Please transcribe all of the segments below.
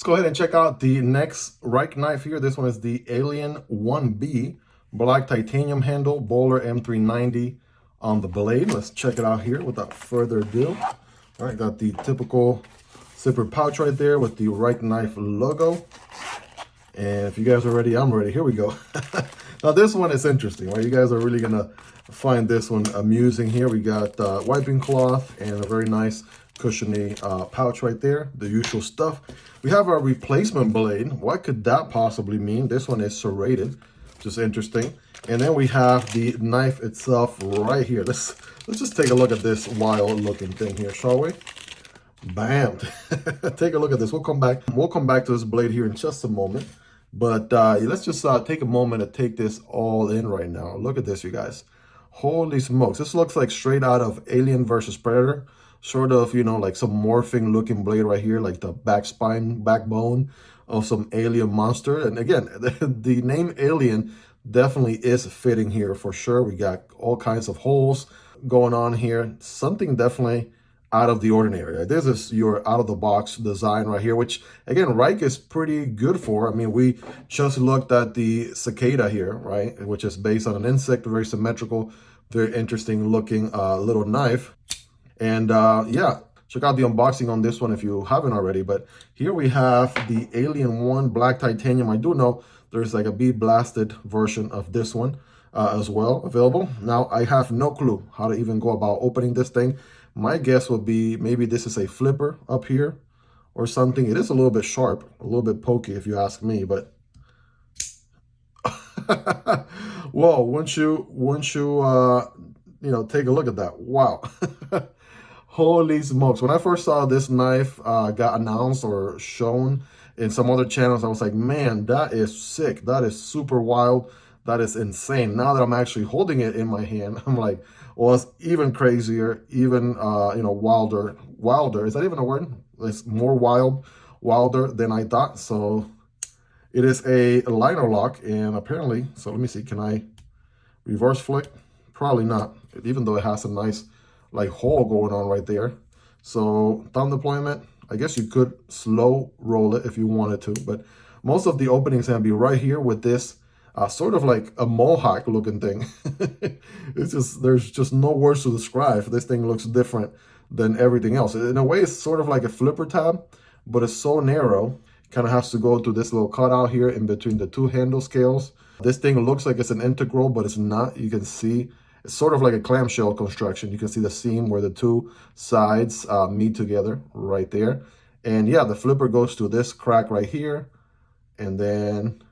Let's go ahead and check out the next Rike knife here. This one is the Alien 1B, black titanium handle, Bowler M390 on the blade. Let's check it out here without further ado. All right, got the typical zipper pouch right there with the Rike knife logo. And if you guys are ready, I'm ready. Here we go. Now this one is interesting, right? You guys are really gonna find this one amusing here. We got wiping cloth and a very nice cushiony pouch right there, the usual stuff. We have our replacement blade. What could that possibly mean? This one is serrated, which is interesting. And then we have the knife itself right here. Let's just take a look at this wild looking thing here, shall we? Bam. Take a look at this. We'll come back to this blade here in just a moment. But let's just take a moment to take this all in right now. Look at this, you guys. Holy smokes. This looks like straight out of Alien versus Predator. Sort of, you know, like some morphing looking blade right here, like the backbone of some alien monster. And again, the name Alien definitely is fitting here for sure. We got all kinds of holes going on here. Something definitely out of the ordinary. This is your out-of-the-box design right here, which, again, Rike is pretty good for. I mean, we just looked at the Cicada here, right, which is based on an insect, very symmetrical, very interesting looking little knife. And yeah, check out the unboxing on this one if you haven't already. But here we have the Alien 1 black titanium. I do know there's like a bead blasted version of this one as well available. Now, I have no clue how to even go about opening this thing. My guess would be maybe this is a flipper up here or something. It is a little bit sharp, a little bit pokey if you ask me, but whoa, once you you know, take a look at that. Wow. Holy smokes. When I first saw this knife got announced or shown in some other channels, I was like, man, that is sick. That is super wild. That is insane. Now that I'm actually holding it in my hand, I'm like, well, it's even crazier, even, you know, wilder. Wilder, is that even a word? It's more wilder than I thought. So it is a liner lock, and apparently, so let me see, can I reverse flick? Probably not, even though it has a nice, like, hole going on right there. So thumb deployment, I guess you could slow roll it if you wanted to, but most of the openings can be right here with this sort of like a mohawk looking thing. It's just, there's just no words to describe. This thing looks different than everything else. In a way, it's sort of like a flipper tab, but it's so narrow. Kind of has to go through this little cutout here in between the two handle scales. This thing looks like it's an integral, but it's not. You can see it's sort of like a clamshell construction. You can see the seam where the two sides meet together right there. And yeah, the flipper goes to this crack right here, and then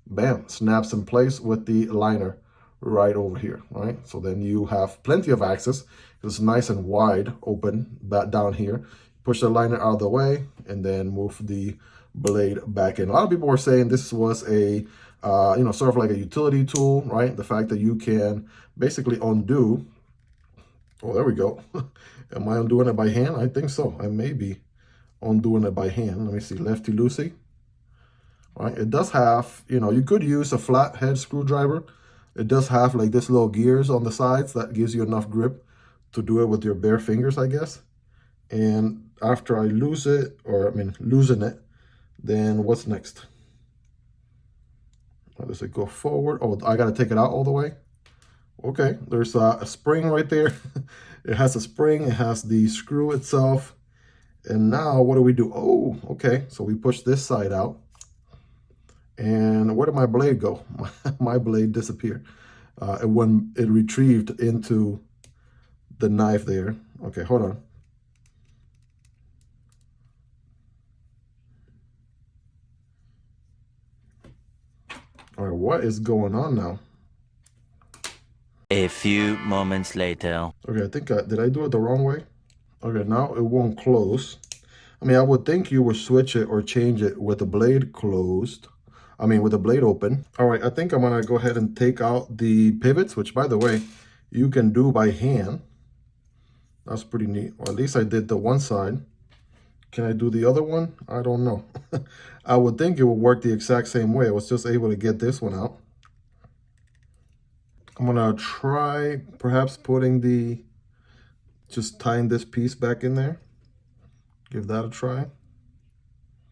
bam, snaps in place with the liner right over here, right? So then you have plenty of access. It's nice and wide open back down here. Push the liner out of the way and then move the blade back in. A lot of people were saying this was a, you know, sort of like a utility tool, right? The fact that you can basically undo. Oh, there we go. Am I undoing it by hand? I think so. I may be undoing it by hand. Let me see, lefty loosey. Right, it does have, you know, you could use a flathead screwdriver. It does have like this little gears on the sides that gives you enough grip to do it with your bare fingers, I guess. And after I loosen it, then what's next? How does it go forward? Oh, I got to take it out all the way. Okay, there's a spring right there. It has a spring, it has the screw itself. And now what do we do? Oh, okay, so we push this side out. And where did my blade go? My blade disappeared. And when it retrieved into the knife there. Okay, hold on. All right, what is going on now? A few moments later. Okay, I think, did I do it the wrong way? Okay, now it won't close. I mean, I would think you would switch it or change it with the blade closed. I mean, with the blade open. All right, I think I'm gonna go ahead and take out the pivots, which by the way, you can do by hand. That's pretty neat. Or at least I did the one side. Can I do the other one? I don't know. I would think it would work the exact same way. I was just able to get this one out. I'm gonna try perhaps putting just tying this piece back in there. Give that a try.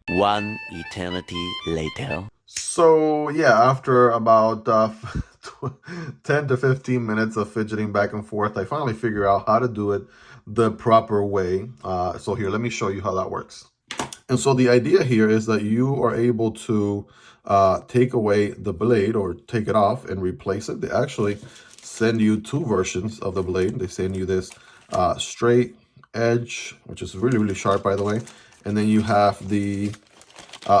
One eternity later. So yeah, after about 10 to 15 minutes of fidgeting back and forth, I finally figured out how to do it the proper way. So here, let me show you how that works. And so the idea here is that you are able to take away the blade or take it off and replace it. They actually send you two versions of the blade. They send you this straight edge, which is really, really sharp, by the way. And then you have the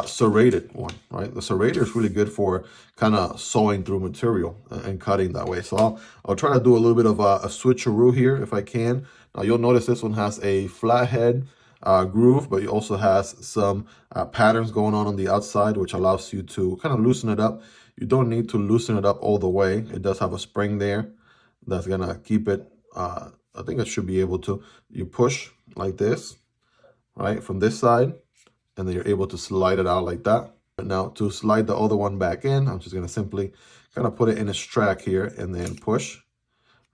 serrated one, right? The serrated is really good for kind of sawing through material and cutting that way. So I'll try to do a little bit of a switcheroo here if I can. Now you'll notice this one has a flathead groove, but it also has some patterns going on the outside, which allows you to kind of loosen it up. You don't need to loosen it up all the way. It does have a spring there that's gonna keep it. I think it should be able to. You push like this, right, from this side, and then you're able to slide it out like that. Now to slide the other one back in, I'm just gonna simply kind of put it in its track here and then push,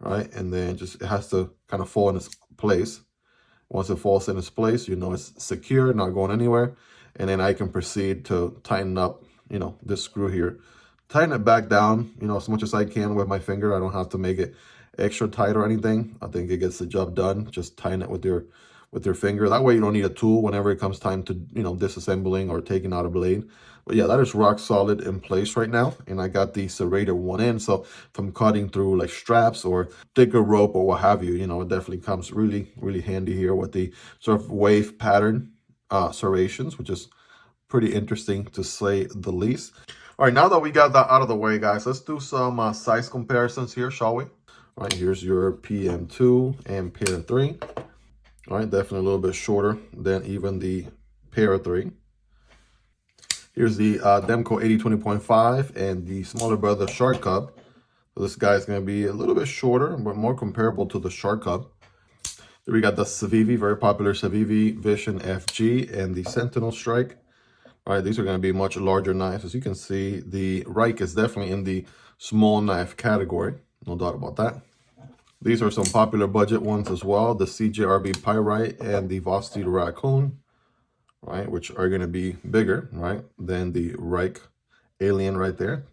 right, and then just it has to kind of fall in its place. Once it falls in its place, you know it's secure, not going anywhere. And then I can proceed to tighten up, you know, this screw here. Tighten it back down, you know, as much as I can with my finger. I don't have to make it extra tight or anything. I think it gets the job done. Just tighten it with your finger. That way you don't need a tool whenever it comes time to, you know, disassembling or taking out a blade. But yeah, that is rock solid in place right now. And I got the serrated one in. So if I'm cutting through like straps or thicker rope or what have you, you know, it definitely comes really, really handy here with the sort of wave pattern serrations, which is pretty interesting to say the least. All right, now that we got that out of the way, guys, let's do some size comparisons here, shall we? All right, here's your PM2 and Pair 3. All right, definitely a little bit shorter than even the Pair 3. Here's the Demko AD 20.5 and the smaller brother Shark Cub. So this guy is going to be a little bit shorter, but more comparable to the Shark Cub. Then we got the Civivi, very popular Civivi Vision FG and the Sentinel Strike. All right, these are going to be much larger knives. As you can see, the Rike is definitely in the small knife category. No doubt about that. These are some popular budget ones as well. The CJRB Pyrite and the Vosteed Raccoon, right, which are going to be bigger, right, than the Rike Alien right there.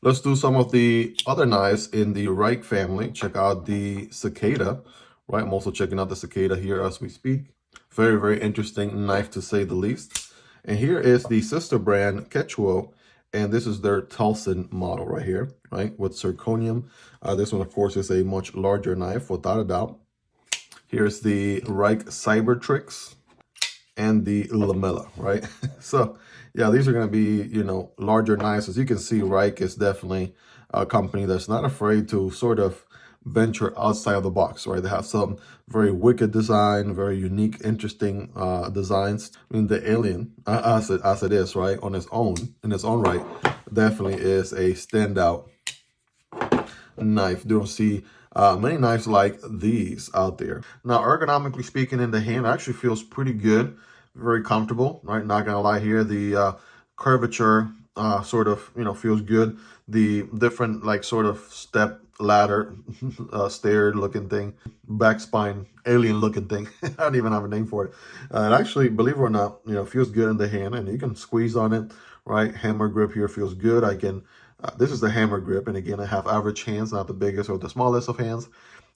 Let's do some of the other knives in the Rike family. Check out the Cicada, right? I'm also checking out the Cicada here as we speak. Very, very interesting knife to say the least. And here is the sister brand Ketuo, and this is their Telson model right here, right, with zirconium. This one, of course, is a much larger knife, without a doubt. Here's the Rike Cybertrix and the Lamella, right? So, yeah, these are going to be, you know, larger knives. As you can see, Rike is definitely a company that's not afraid to sort of venture outside of the box, right? They have some very wicked design, very unique, interesting designs. I mean, the Alien, as it is, right, on its own, in its own right, definitely is a standout knife. You don't see many knives like these out there. Now, ergonomically speaking, in the hand, it actually feels pretty good, very comfortable, right? Not gonna lie here, the curvature sort of, you know, feels good. The different, like, sort of step ladder, stair looking thing, back spine, alien looking thing. I don't even have a name for it. And actually, believe it or not, you know, feels good in the hand, and you can squeeze on it, right? Hammer grip here feels good. I can, this is the hammer grip. And again, I have average hands, not the biggest or the smallest of hands.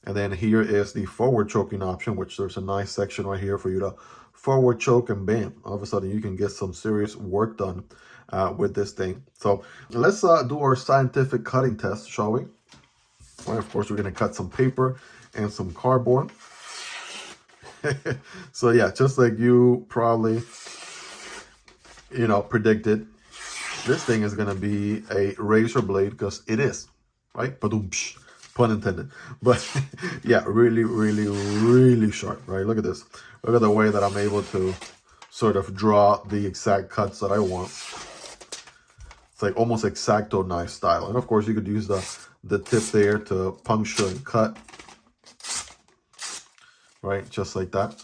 And then here is the forward choking option, which there's a nice section right here for you to forward choke, and bam, all of a sudden you can get some serious work done with this thing. So let's do our scientific cutting test, shall we? Well, of course, we're going to cut some paper and some cardboard. So yeah, just like you probably, you know, predicted, this thing is going to be a razor blade, because it is, right? Ba-doom-psh, pun intended. But yeah, really, really, really sharp, right? Look at this. Look at the way that I'm able to sort of draw the exact cuts that I want. It's like almost X-Acto knife style. And of course, you could use the tip there to puncture and cut, right? Just like that.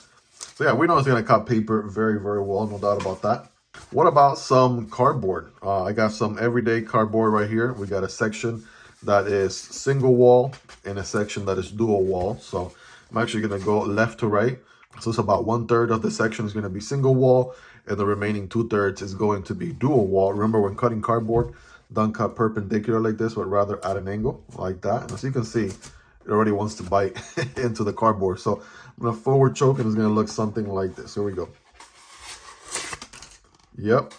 So yeah, we know it's going to cut paper very, very well. No doubt about that. What about some cardboard? I got some everyday cardboard right here. We got a section that is single wall and a section that is dual wall. So I'm actually going to go left to right. So it's about 1/3 of the section is going to be single wall, and the remaining 2/3 is going to be dual wall. Remember, when cutting cardboard, don't cut perpendicular like this, but rather at an angle like that. And as you can see, it already wants to bite into the cardboard. So I'm gonna forward choke, and it's gonna look something like this. Here we go. Yep,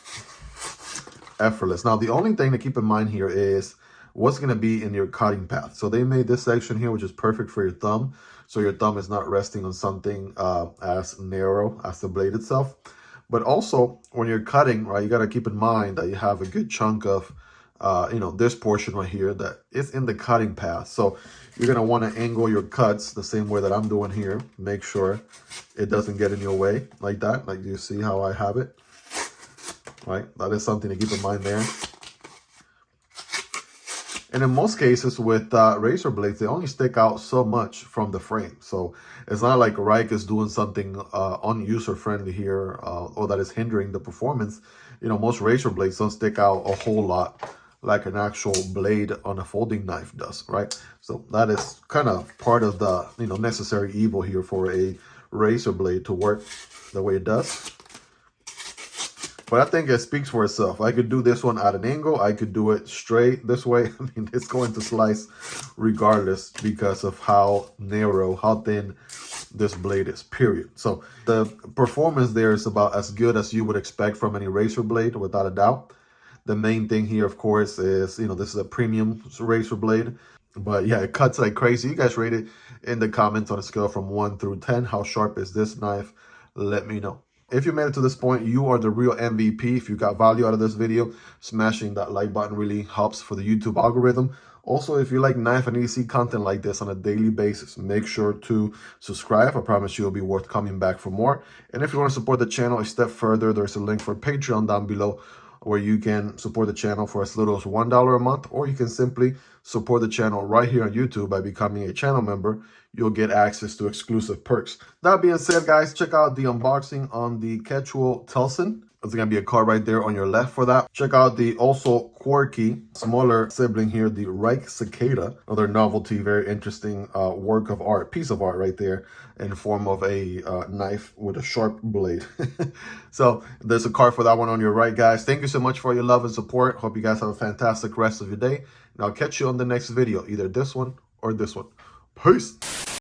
effortless. Now the only thing to keep in mind here is what's going to be in your cutting path. So they made this section here, which is perfect for your thumb, so your thumb is not resting on something as narrow as the blade itself. But also when you're cutting, right, you got to keep in mind that you have a good chunk of this portion right here that is in the cutting path. So you're going to want to angle your cuts the same way that I'm doing here. Make sure it doesn't get in your way like that. Like, you see how I have it, right? That is something to keep in mind there. And in most cases with razor blades, they only stick out so much from the frame. So it's not like Rike is doing something unuser-friendly here or that is hindering the performance. You know, most razor blades don't stick out a whole lot like an actual blade on a folding knife does, right? So that is kind of part of the, necessary evil here for a razor blade to work the way it does. But I think it speaks for itself. I could do this one at an angle. I could do it straight this way. I mean, it's going to slice regardless because of how narrow, how thin this blade is, period. So the performance there is about as good as you would expect from any razor blade, without a doubt. The main thing here, of course, is, this is a premium razor blade. But yeah, it cuts like crazy. You guys rate it in the comments on a scale from 1 through 10. How sharp is this knife? Let me know. If you made it to this point, you are the real MVP. If you got value out of this video, smashing that like button really helps for the YouTube algorithm. Also, if you like knife and EC content like this on a daily basis, make sure to subscribe. I promise you it'll be worth coming back for more. And if you want to support the channel a step further, there's a link for Patreon down below where you can support the channel for as little as $1 a month, or you can simply support the channel right here on YouTube by becoming a channel member. You'll get access to exclusive perks. That being said, guys, check out the unboxing on the Ketuo Telson. There's going to be a card right there on your left for that. Check out the also quirky, smaller sibling here, the Rike Cicada. Another novelty, very interesting work of art, piece of art right there in form of a knife with a sharp blade. So there's a card for that one on your right, guys. Thank you so much for your love and support. Hope you guys have a fantastic rest of your day. And I'll catch you on the next video, either this one or this one. Peace.